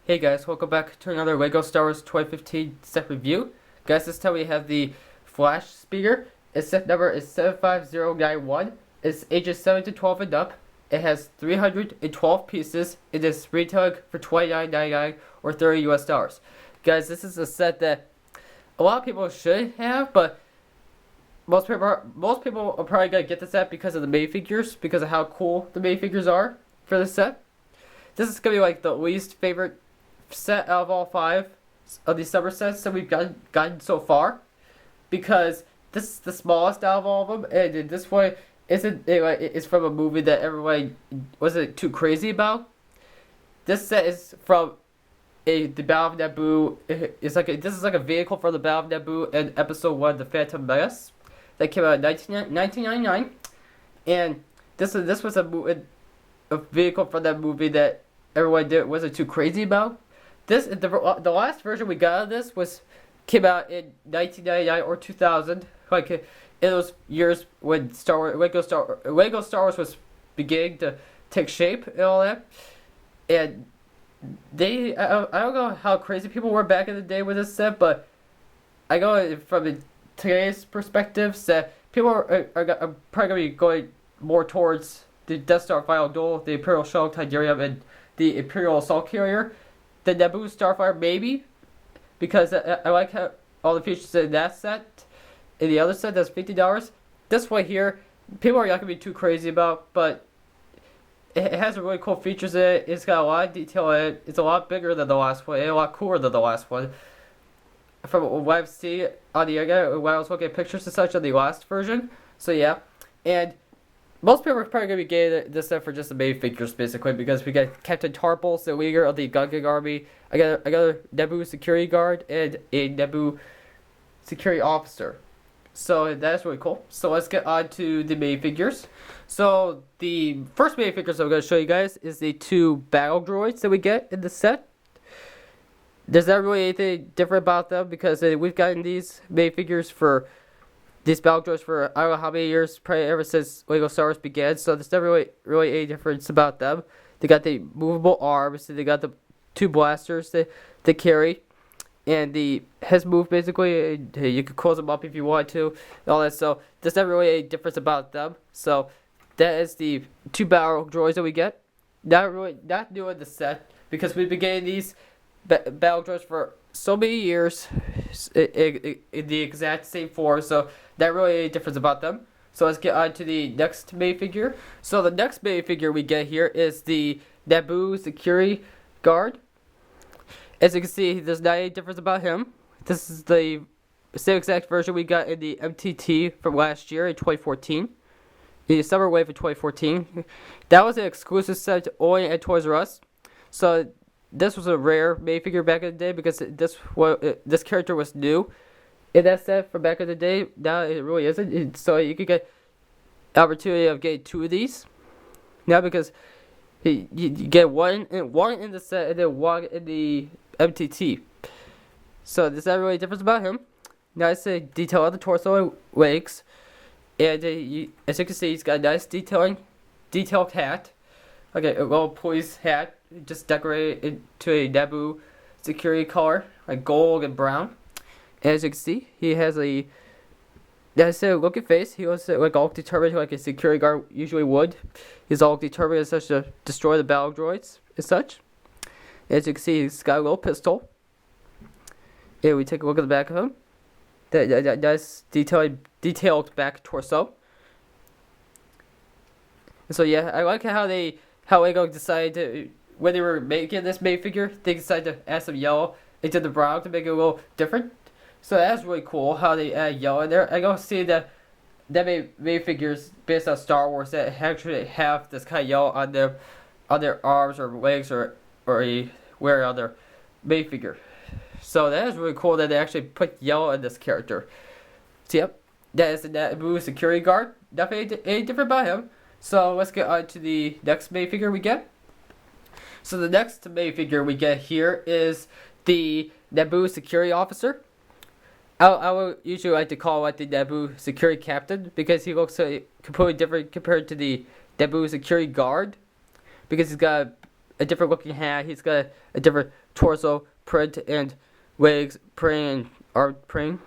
Hey guys, welcome back to another LEGO Star Wars 2015 set review. Guys, this time we have the Flash speeder. Its set number is 75091. It's ages 7 to 12 and up. It has 312 pieces. It is retailing for $29.99 or $30 US. Guys, this is a set that a lot of people should have, but most people are probably gonna get the set because of the minifigures, because of how cool the minifigures are for the set. This is gonna be like the least favorite set out of all 5 of these summer sets that we've gotten so far, because this is the smallest out of all of them, and this one it's from a movie that everyone wasn't too crazy about. This set is from the Battle of Naboo. This is like a vehicle for the Battle of Naboo and Episode 1, The Phantom Menace, that came out in 1999, and this was a vehicle from that movie that everyone wasn't too crazy about. The last version we got of this came out in 1999 or 2000, like in those years when Lego Star Wars was beginning to take shape and all that. And I don't know how crazy people were back in the day with this set, but I go from today's perspective that people are probably gonna be going more towards the Death Star Final Duel, the Imperial Shuttle Tiberium, and the Imperial Assault Carrier. The Naboo Starfighter, maybe, because I like how all the features in that set. In the other set, that's $50. This one here, people are not gonna be too crazy about, but it has really cool features in it. It's got a lot of detail in it. It's a lot bigger than the last one, and a lot cooler than the last one. From what I've seen on the internet, when I was looking at pictures and such on the last version. So yeah, and most people are probably going to be getting this set for just the main figures, basically, because we got Captain Tarpals, the leader of the Gungan Army. I got a Naboo Security Guard and a Naboo Security Officer. So that's really cool. So let's get on to the main figures. So the first main figures I'm going to show you guys is the 2 battle droids that we get in the set. There's not really anything different about them, because we've gotten these main figures for these battle droids for I don't know how many years, probably ever since LEGO Star Wars began, so there's not really any difference about them. They got the movable arms, they got the 2 blasters they carry, and the heads move basically. You can close them up if you want to, and all that, so there's not really any difference about them. So that is the 2 battle droids that we get. Not new in the set, because we've been getting these battle droids for so many years in the exact same form, so not really any difference about them. So let's get on to the next main figure. So the next main figure we get here is the Naboo Security Guard. As you can see, there's not any difference about him. This is the same exact version we got in the MTT from last year in 2014. The Summer Wave of 2014. That was an exclusive set only at Toys R Us. So this was a rare main figure back in the day, because this character was new in that set from back in the day. Now it really isn't. So you could get the opportunity of getting 2 of these now, because you get one in the set and then 1 in the MTT. So there's not really a difference about him. Nice detail on the torso and legs, and as you can see, he's got a nice detailed hat. Okay, a little police hat, just decorated into a Naboo security color, like gold and brown. And as you can see, he has a nice looking face. He was like all determined, like a security guard usually would. He's all determined as such to destroy the battle droids as such. As you can see, he's got a little pistol. And we take a look at the back of him. That nice detailed back torso. And so yeah, I like how LEGO decided to, when they were making this main figure, they decided to add some yellow into the brown to make it a little different. So that's really cool how they add yellow in there. I go see that main figures based on Star Wars that actually have this kind of yellow on their arms or legs or wear on their main figure. So that is really cool that they actually put yellow in this character. So yep, that is the Naboo Security Guard. Nothing any different about him. So let's get on to the next main figure we get. So the next main figure we get here is the Naboo Security Officer. I would usually like to call it the Naboo Security Captain, because he looks completely different compared to the Naboo Security Guard, because he's got a different looking hat. He's got a different torso print and legs praying and arm praying.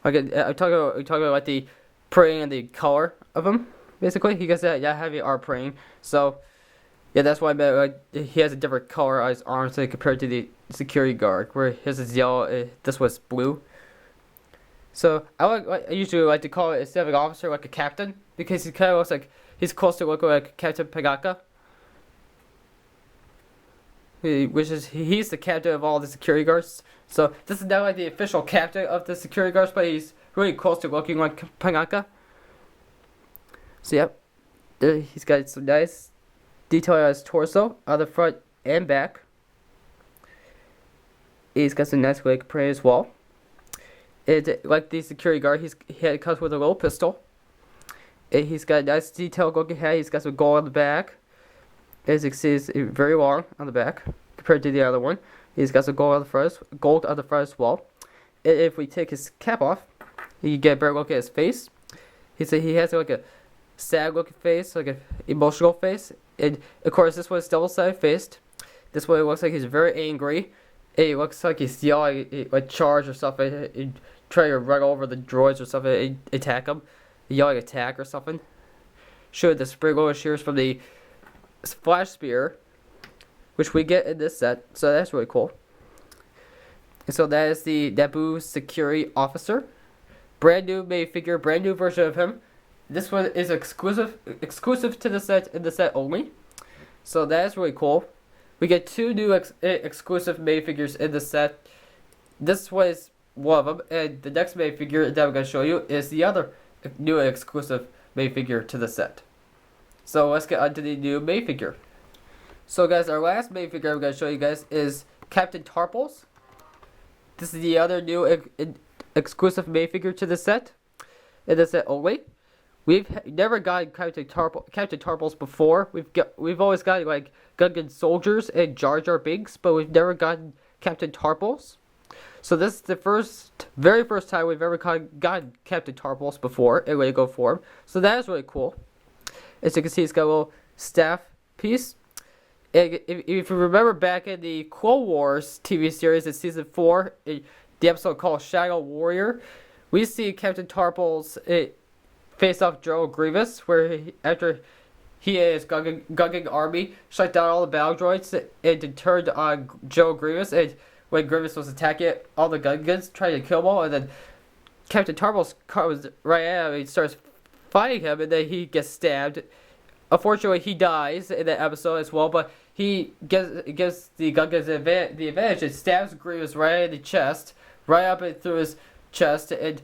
Like I'm talking about like the praying and the color of him. Basically, he gets that heavy arm praying. So yeah, that's why I meant he has a different color on his arms compared to the security guard, where his is yellow. This was blue. So I usually like to call it instead of an officer like a captain, because he kind of looks like he's close to looking like Captain Pagaka. He's the captain of all the security guards. So this is not like the official captain of the security guards, but he's really close to looking like Pagaka. So yep, he's got some nice detail on his torso, on the front and back. He's got some nice leg print as well. Like the security guard, he comes with a little pistol. He's got a nice detailed looking head. He's got some gold on the back. As you can see, it's very long on the back compared to the other one. He's got some gold on the front as well. And if we take his cap off, you get a better look at his face. He has like a sad looking face, like an emotional face. And of course, this one is double-sided faced. This one looks like he's very angry. It looks like he's yelling, like charge or something, trying to run over the droids or something, attack them, yelling attack or something. Show the springloaded shears from the flash spear, which we get in this set, so that's really cool. And so that is the Naboo Security Officer, brand new minifigure, brand new version of him. This one is exclusive to the set, in the set only. So that is really cool. We get two new exclusive minifigures in the set. This was one of them, and the next minifigure that I'm going to show you is the other new exclusive minifigure to the set. So let's get on to the new minifigure. So guys, our last minifigure I'm going to show you guys is Captain Tarpals. This is the other new exclusive minifigure to the set, in the set only. We've never gotten Captain Tarpals before. We've always gotten like Gungan soldiers and Jar Jar Binks, but we've never gotten Captain Tarpals. So this is the very first time we've ever gotten Captain Tarpals before in Lego form. So that is really cool. As you can see, it's got a little staff piece. And if you remember back in the Clone Wars TV series in season 4, the episode called Shadow Warrior, we see Captain Tarpals face off General Grievous, where after he and his Gungan army shut down all the battle droids and turned on General Grievous, and when Grievous was attacking all the Gungans, trying to kill them all, and then Captain Tarpals comes right at him and starts fighting him, and then he gets stabbed. Unfortunately, he dies in that episode as well, but he gives the Gungans the advantage and stabs Grievous right in the chest, right up and through his chest, and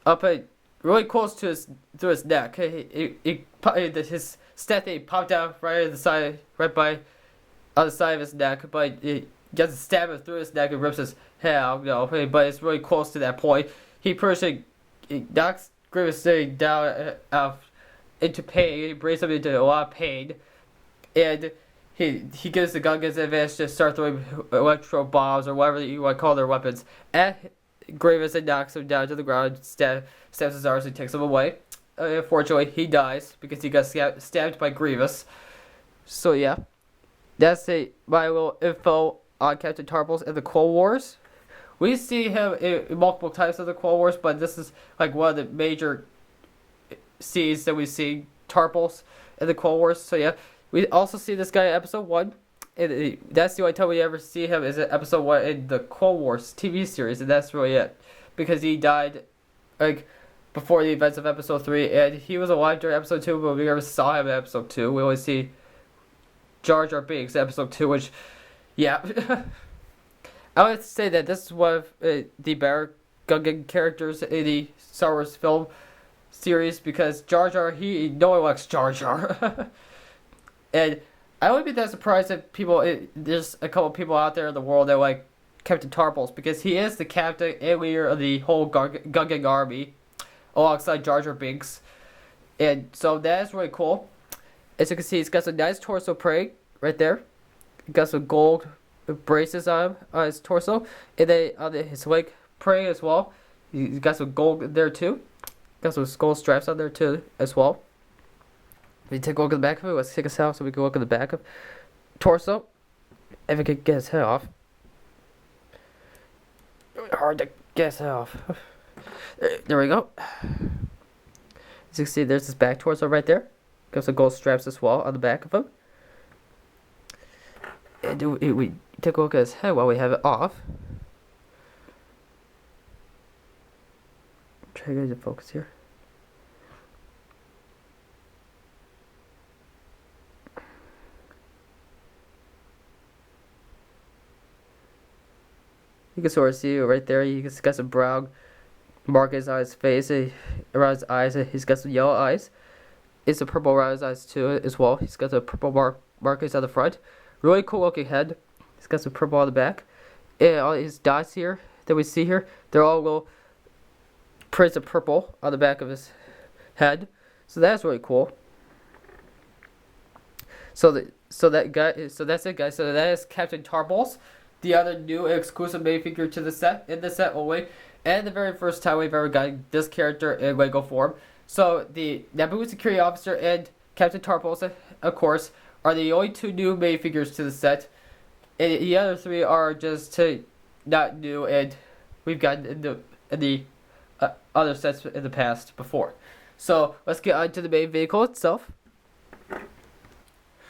up and really close to his neck. His statue popped out right on the side, on the side of his neck, but he gets a stab him through his neck and rips his head out. But it's really close to that point. He knocks Grievous down into pain. He brings him into a lot of pain, and he gives the Gungans advantage to start throwing electro bombs or whatever you want to call their weapons at Grievous and knocks him down to the ground, stabs his arms and takes him away. Unfortunately, he dies because he got stabbed by Grievous. So yeah, that's my little info on Captain Tarpals in the Clone Wars. We see him in multiple times of the Clone Wars, but this is like one of the major scenes that we see Tarpals in the Clone Wars. So yeah, we also see this guy in episode 1. And that's the only time we ever see him is in episode 1 in the Clone Wars TV series, and that's really it. Because he died like before the events of episode 3, and he was alive during episode 2, but we never saw him in episode 2. We only see Jar Jar Binks in episode 2, which, yeah. I would say that this is one of the better Gungan characters in the Star Wars film series, because Jar Jar, no one likes Jar Jar. And I wouldn't be that surprised if there's a couple people out there in the world that like Captain Tarpals, because he is the captain and leader of the whole Gungan army, alongside Jar Jar Binks. And so that is really cool. As you can see, he's got some nice torso prey right there. He got some gold braces on his torso, and then on his leg prey as well. He's got some gold there too. Got some gold straps on there too as well. If you take a look at the back of it, let's take his head off so we can look at the back of torso. If we could get his head off. Hard to get his head off. There we go. As you can see, there's his back torso right there. Got some gold straps as well on the back of him. And we take a look at his head while we have it off. Try to get the focus here. You can sort of see right there. He's got some brown markings on his face, around his eyes. He's got some yellow eyes. It's a purple around his eyes too, as well. He's got the purple markings on the front. Really cool looking head. He's got some purple on the back. And all his dots here that we see here, they're all little prints of purple on the back of his head. So that's really cool. So that's it, guys. So that is Captain Tarpals, the other new and exclusive minifigure to the set, in the set only, and the very first time we've ever gotten this character in Lego form. So the Naboo Security Officer and Captain Tarpals, of course, are the only two new minifigures to the set. And the other three are just not new, and we've gotten in the other sets in the past before. So let's get on to the main vehicle itself.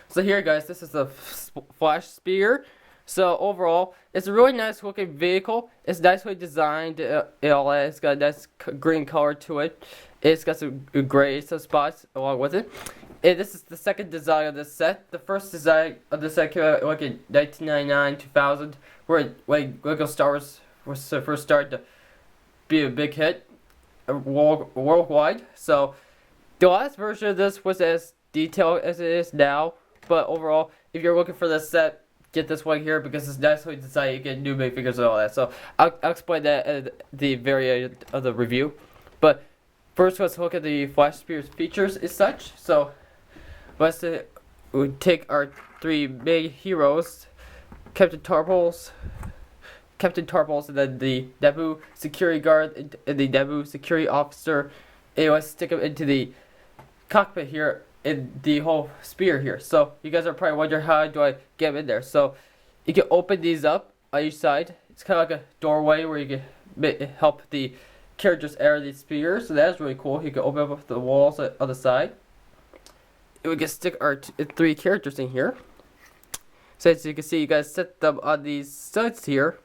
So here, guys, this is the Flash Speeder. So overall, it's a really nice looking vehicle. It's nicely designed. It's got a nice green color to it. It's got some gray spots along with it. And this is the second design of this set. The first design of the set came out like in 1999, 2000, where Lego Star Wars was first started to be a big hit worldwide. So the last version of this was as detailed as it is now. But overall, if you're looking for this set, get this one here because it's nicely designed. You get new minifigures and all that. So I'll explain that at the very end of the review. But first, let's look at the Flash Speeder's features as such. So let's we take our three main heroes, Captain Tarpals, and then the Naboo Security Guard and the Naboo Security Officer. And let's stick them into the cockpit here in the whole spear here. So you guys are probably wondering, how do I get them in there? So you can open these up on each side. It's kind of like a doorway where you can help the characters enter the spear. So that's really cool. You can open up the walls on the side. And we can stick our three characters in here. So as you can see, you guys set them on these studs here,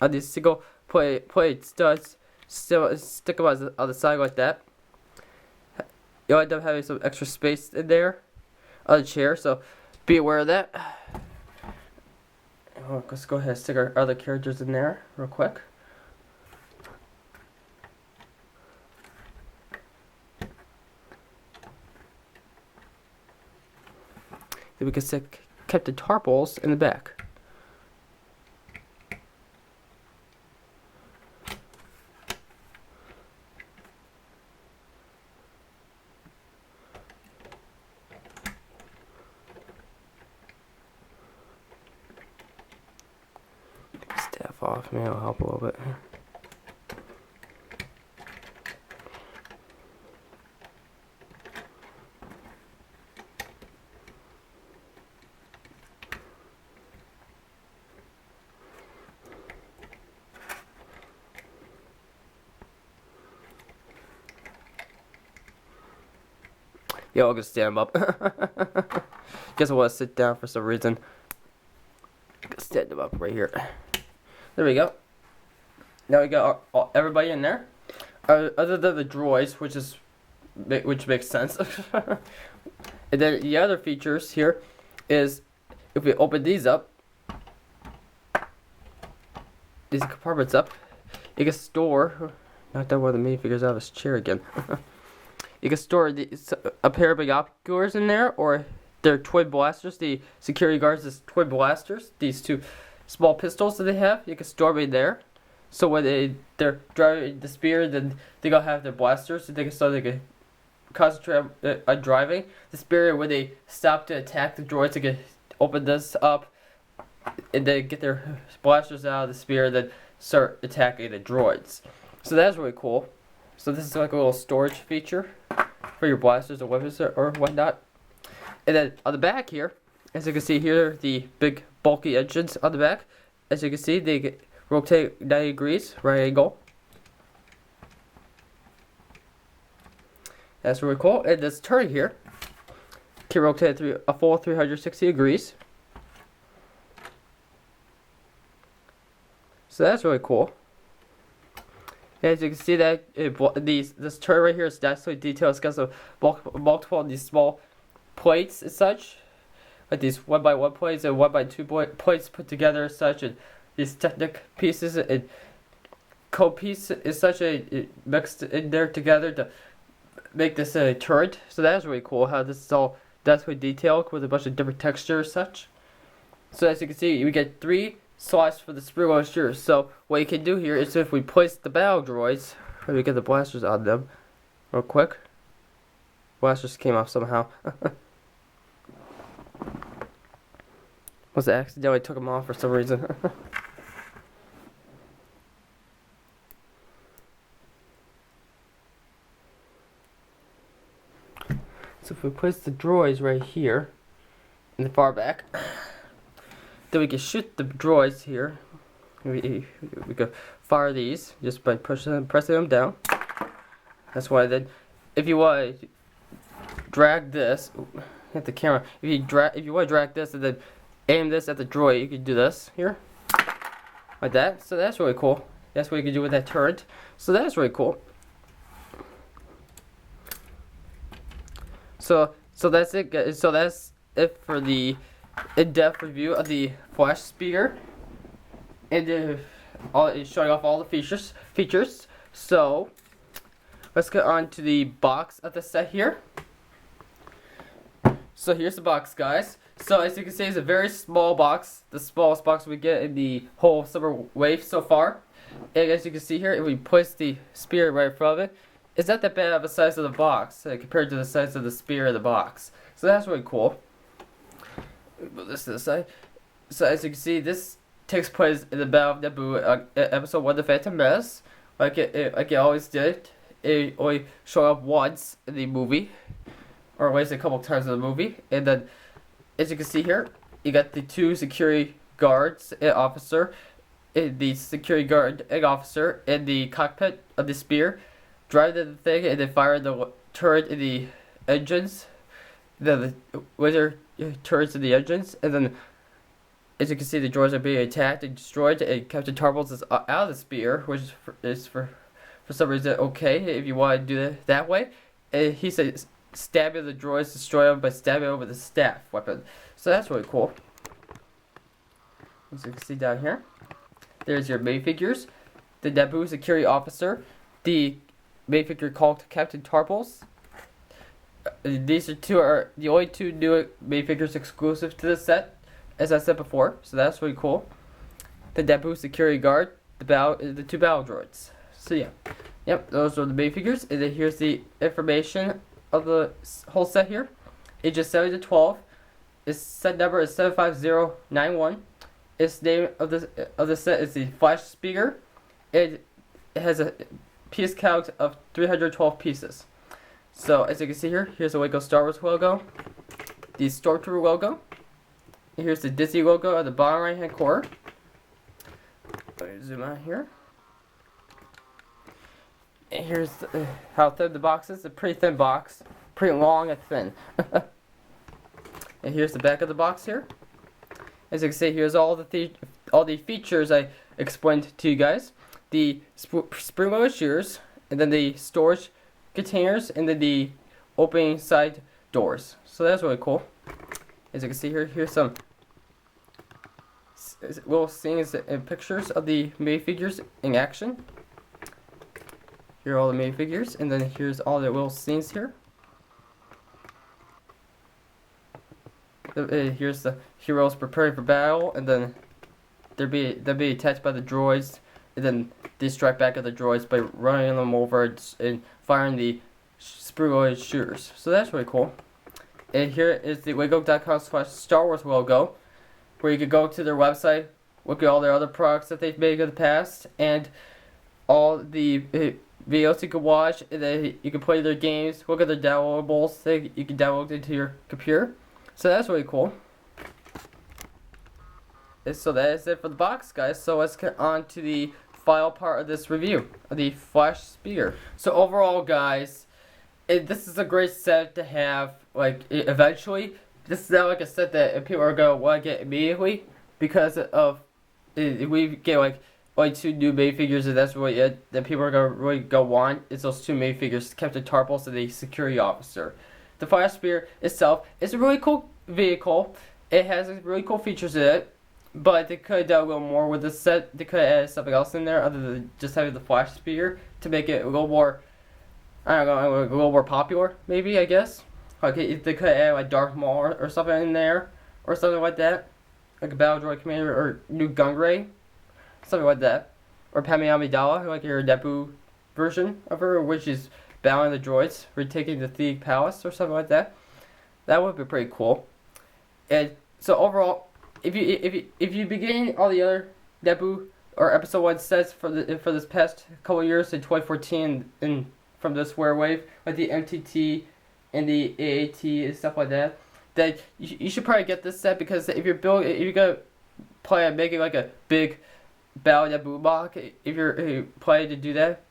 on these single plate studs. Stick them on the side like that. You'll end up having some extra space in there on the chair, so be aware of that. Let's go ahead and stick our other characters in there real quick. Then we can stick Captain Tarpals in the back. Staff off, maybe it'll help a little bit. Yeah, I'll just stand him up. Guess I want to sit down for some reason. Stand him up right here. There we go. Now we got everybody in there, other than the droids, which makes sense. And then the other features here is, if we open these up, these compartments up, you can store. Knocked out one of the minifigures out of his chair again. You can store a pair of binoculars in there, or their twin blasters. The security guards' twin blasters. These two small pistols that they have, you can store them in there. So when they're driving the spear, then they gonna have their blasters, so they can concentrate on driving the spear. When they stop to attack the droids, they can open this up and then get their blasters out of the spear, then start attacking the droids. So that's really cool. So this is like a little storage feature for your blasters or weapons or whatnot. And then on the back here, as you can see here, the big bulky engines on the back. As you can see, they rotate 90 degrees, right angle. That's really cool. And this turret here can rotate a full 360 degrees. So that's really cool. As you can see that this turret right here is nicely detailed. It's got some multiple of these small plates and such, like these 1x1 plates and 1x2 plates put together and such, and these Technic pieces and code piece is such a mixed in there together to make this a turret. So that's really cool how this is all nicely detailed with a bunch of different textures and such. So as you can see, we get 3 slots for the springloaded shooters. So what you can do here is if we place the battle droids, let me get the blasters on them real quick. Blasters came off somehow. Must have accidentally took them off for some reason. So if we place the droids right here in the far back, then we can shoot the droids here. We can fire these just by pressing them down. That's why then, if you want to drag this, hit the camera. If you want to drag this and then aim this at the droid, you can do this here, like that. So that's really cool. That's what you can do with that turret. So that's really cool. So that's it, guys. So that's it for the in-depth review of the flash speeder, and showing off all the features. So let's get on to the box of the set here. So here's the box, guys. So as you can see, it's a very small box, the smallest box we get in the whole summer wave so far. And as you can see here, if we place the spear right in front of it, it's not that bad of a size of the box compared to the size of the spear of the box. So that's really cool. Put this to the side. So as you can see, this takes place in the Battle of Naboo, episode 1, The Phantom Menace. Like it always did. It only showed up once in the movie, or at least a couple times in the movie. And then, as you can see here, you got the 2 security guards and officer, the security guard and officer in the cockpit of the spear, driving the thing and then firing the turret in the engines. Then the laser turrets in the engines, and then as you can see, the droids are being attacked and destroyed, and Captain Tarpals is out of the spear, which is for some reason okay if you want to do it that way. And he says stabbing the droids, destroy them by stabbing them with a staff weapon. So that's really cool. As you can see down here, there's your minifigures, the Naboo Security Officer, the minifigure called Captain Tarpals. These are the only 2 new minifigures exclusive to this set, as I said before. So that's really cool. The Deboo Security Guard, the 2 battle droids. So yeah, yep, those are the minifigures. And then here's the information of the whole set here. Ages 7 to 12. Its set number is 75091. Its name of the set is the Flash Speeder. It has a piece count of 312 pieces. So as you can see here, here's the Lego Star Wars logo, the Stormtrooper logo, and here's the Disney logo at the bottom right hand corner. Let me zoom out here. And here's how thin the box is. It's a pretty thin box, pretty long and thin. And here's the back of the box here. As you can see, here's all the features I explained to you guys. The spring-loaded shears, and then the storage containers, and then the opening side doors. So that's really cool. As you can see here, here's some little scenes and pictures of the minifigures in action. Here are all the minifigures, and then here's all the little scenes here. Here's the heroes preparing for battle, and then they'll be attacked by the droids, and then they strike back at the droids by running them over and firing the spring-loaded shooters. So that's really cool. And here is the lego.com/Star Wars logo, where you can go to their website, look at all their other products that they've made in the past, and all the videos you can watch, and then you can play their games, look at their downloadables that you can download into your computer. So that's really cool. So that is it for the box, guys. So let's get on to the final part of this review of the Flash Speeder. So overall, guys, this is a great set to have. Like eventually, this is not like a set that people are gonna want to get immediately because of we get like only 2 new minifigures, and that's really it that people are gonna really go want. It's those 2 minifigures, Captain Tarpals and the Security Officer. The Flash Speeder itself is a really cool vehicle. It has really cool features in it. But they could have done a little more with this set. They could have added something else in there other than just having the Flash Speeder to make it a little more, I don't know, a little more popular, maybe, I guess. Like, if they could have added, like, Darth Maul or something in there, or something like that. Like a Battle Droid Commander, or new Gunray, something like that. Or Padme Amidala, like your Naboo version of her, which is battling the droids, retaking the Theed Palace, or something like that. That would be pretty cool. And so overall, if you begin all the other Naboo or Episode 1 sets for this past couple of years in 2014 and from the Square Wave, like the MTT and the AAT and stuff like that, that you should probably get this set, because if you're gonna play on making like a big Battle of Naboo mock, if you're planning to do that,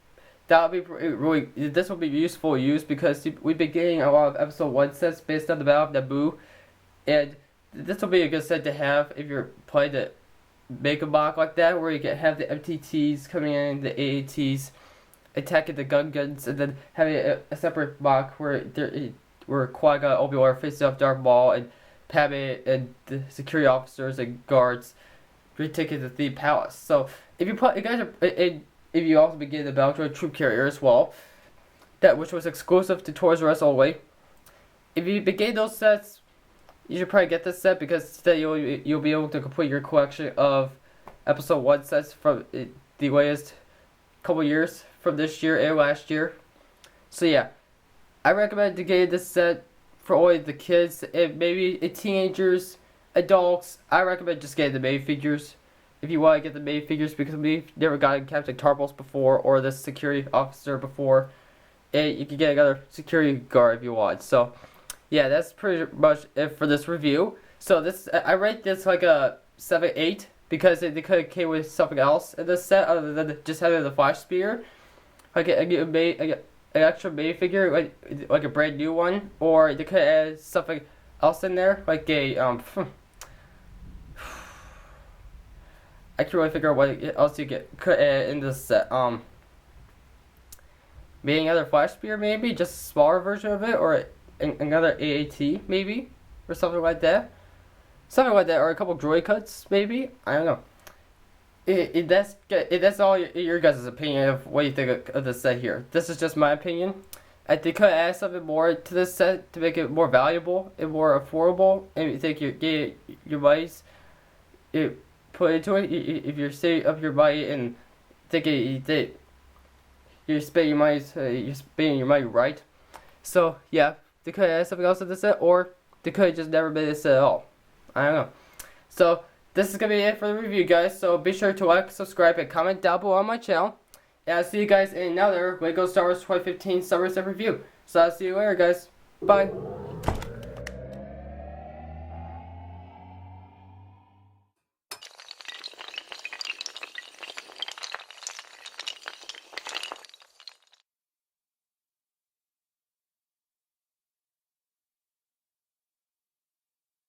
that would be really, this will be useful to use, because we've been getting a lot of Episode 1 sets based on the Battle of Naboo, and this will be a good set to have if you're playing to make a mock like that, where you can have the MTTs coming in, the AATs attacking the guns, and then having a separate mock where Qui-Gon, Obi-Wan are facing off Darth Maul, and Padme and the security officers and guards retaking the Theed Palace. So if you play, you guys are, if you also begin the Battle Droid Troop Carrier as well, that which was exclusive to Toys R Us only. If you begin those sets, you should probably get this set, because then you'll be able to complete your collection of Episode 1 sets from the latest couple years from this year and last year. So yeah, I recommend to get this set for only the kids and maybe teenagers, adults. I recommend just getting the minifigures if you want to get the minifigures, because we've never gotten Captain Tarpals before or the security officer before, and you can get another security guard if you want. So yeah, that's pretty much it for this review. So this, I rate this like a 7-8, because they could have came with something else in this set other than just having the Flash Speeder, like an extra minifigure, like a brand new one, or they could add something else in there, like a I can't really figure out what else you could add in this set. Maybe another Flash Speeder, maybe just a smaller version of it, or another AAT maybe, or something like that, or a couple droid cuts maybe. I don't know. That's all your guys' opinion of what you think of this set here. This is just my opinion. I think could add something more to this set to make it more valuable and more affordable, and you think your money's put into it. If you're saving up your money and thinking you're spending your money right. So yeah. They could have something else in the set, or they could have just never made this set at all. I don't know. So this is going to be it for the review, guys. So be sure to like, subscribe, and comment down below on my channel. And I'll see you guys in another LEGO Star Wars 2015 Summer Set review. So I'll see you later, guys. Bye.